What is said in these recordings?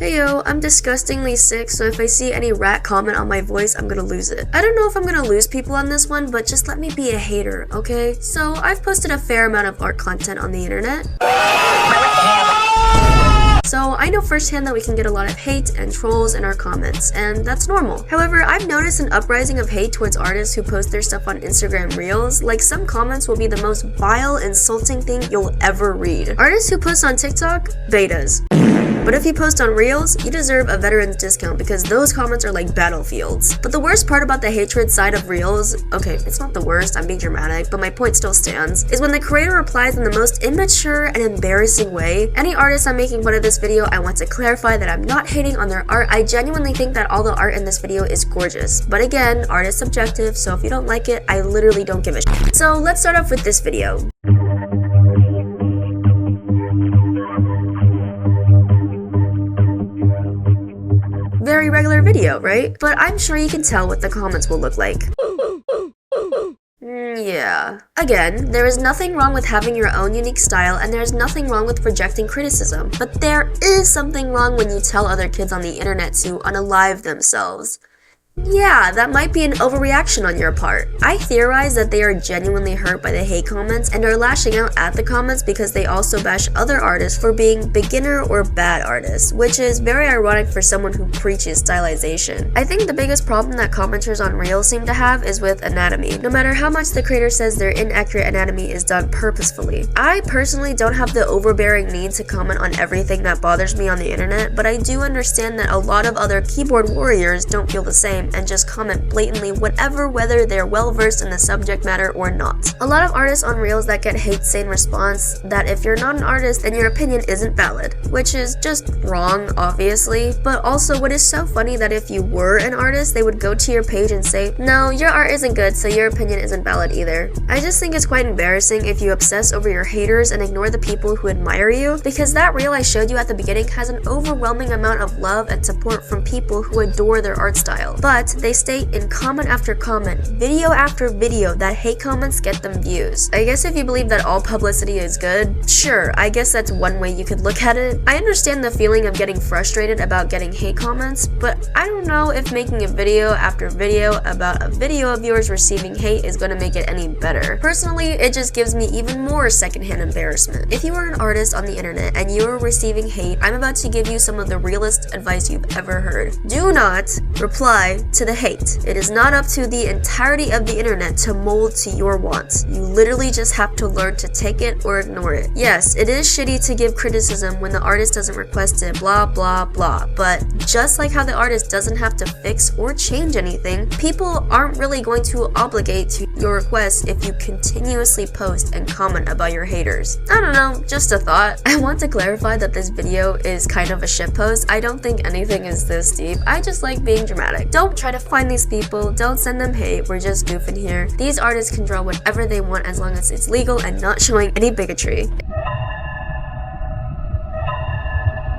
Hey yo, I'm disgustingly sick, so if I see any rat comment on my voice, I'm gonna lose it. I don't know if I'm gonna lose people on this one, but just let me be a hater, okay? So I've posted a fair amount of art content on the internet. So I know firsthand that we can get a lot of hate and trolls in our comments, and that's normal. However, I've noticed an uprising of hate towards artists who post their stuff on Instagram Reels. Like, some comments will be the most vile, insulting thing you'll ever read. Artists who post on TikTok, betas. But if you post on Reels, you deserve a veteran's discount because those comments are like battlefields. But the worst part about the hatred side of Reels, okay, it's not the worst, I'm being dramatic, but my point still stands, is when the creator replies in the most immature and embarrassing way. Any artist I'm making fun of this video, I want to clarify that I'm not hating on their art. I genuinely think that all the art in this video is gorgeous. But again, art is subjective, so if you don't like it, I literally don't give a shit. So let's start off with this video. Very regular video, right? But I'm sure you can tell what the comments will look like. Yeah. Again, there is nothing wrong with having your own unique style, and there's nothing wrong with projecting criticism. But there is something wrong when you tell other kids on the internet to unalive themselves. Yeah, that might be an overreaction on your part. I theorize that they are genuinely hurt by the hate comments and are lashing out at the comments because they also bash other artists for being beginner or bad artists, which is very ironic for someone who preaches stylization. I think the biggest problem that commenters on Reels seem to have is with anatomy, no matter how much the creator says their inaccurate anatomy is done purposefully. I personally don't have the overbearing need to comment on everything that bothers me on the internet, but I do understand that a lot of other keyboard warriors don't feel the same and just comment blatantly whatever, whether they're well versed in the subject matter or not. A lot of artists on Reels that get hate say in response that if you're not an artist, then your opinion isn't valid, which is just wrong, obviously, but also what is so funny that if you were an artist, they would go to your page and say, no, your art isn't good, so your opinion isn't valid either. I just think it's quite embarrassing if you obsess over your haters and ignore the people who admire you, because that reel I showed you at the beginning has an overwhelming amount of love and support from people who adore their art style. But they state in comment after comment, video after video, that hate comments get them views. I guess if you believe that all publicity is good, sure, I guess that's one way you could look at it. I understand the feeling of getting frustrated about getting hate comments, but I don't know if making a video after video about a video of yours receiving hate is going to make it any better. Personally, it just gives me even more secondhand embarrassment. If you are an artist on the internet and you are receiving hate, I'm about to give you some of the realest advice you've ever heard. Do not reply to the hate. It is not up to the entirety of the internet to mold to your wants. You literally just have to learn to take it or ignore it. Yes, it is shitty to give criticism when the artist doesn't request it, blah blah blah, but just like how the artist doesn't have to fix or change anything, people aren't really going to obligate to your requests if you continuously post and comment about your haters. I don't know, just a thought. I want to clarify that this video is kind of a shitpost. I don't think anything is this deep. I just like being dramatic. Don't try to find these people, don't send them hate, we're just goofing here. These artists can draw whatever they want as long as it's legal and not showing any bigotry.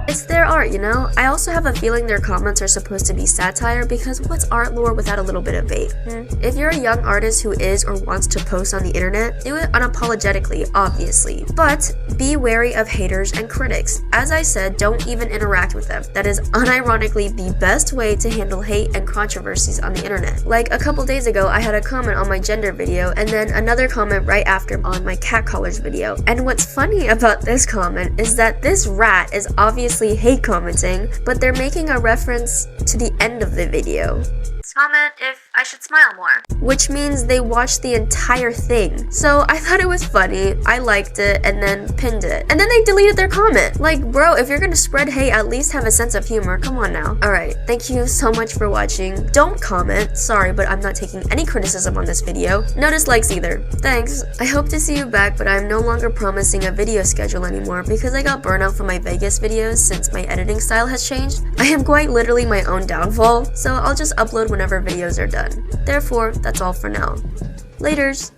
It's their art, you know? I also have a feeling their comments are supposed to be satire because what's art lore without a little bit of bait? If you're a young artist who is or wants to post on the internet, do it unapologetically, obviously. But be wary of haters and critics. As I said, don't even interact with them. That is unironically the best way to handle hate and controversies on the internet. Like a couple days ago, I had a comment on my gender video and then another comment right after on my cat collars video. And what's funny about this comment is that this rat is obviously hate commenting, but they're making a reference to the end of the video. Comment if I should smile more. Which means they watched the entire thing. So I thought it was funny, I liked it, and then pinned it. And then they deleted their comment. Like, bro, if you're gonna spread hate, at least have a sense of humor. Come on now. Alright, thank you so much for watching. Don't comment. Sorry, but I'm not taking any criticism on this video. No dislikes either. Thanks. I hope to see you back, but I'm no longer promising a video schedule anymore because I got burnout from my Vegas videos since my editing style has changed. I am quite literally my own downfall, so I'll just upload whenever videos are done. Therefore, that's all for now. Laters!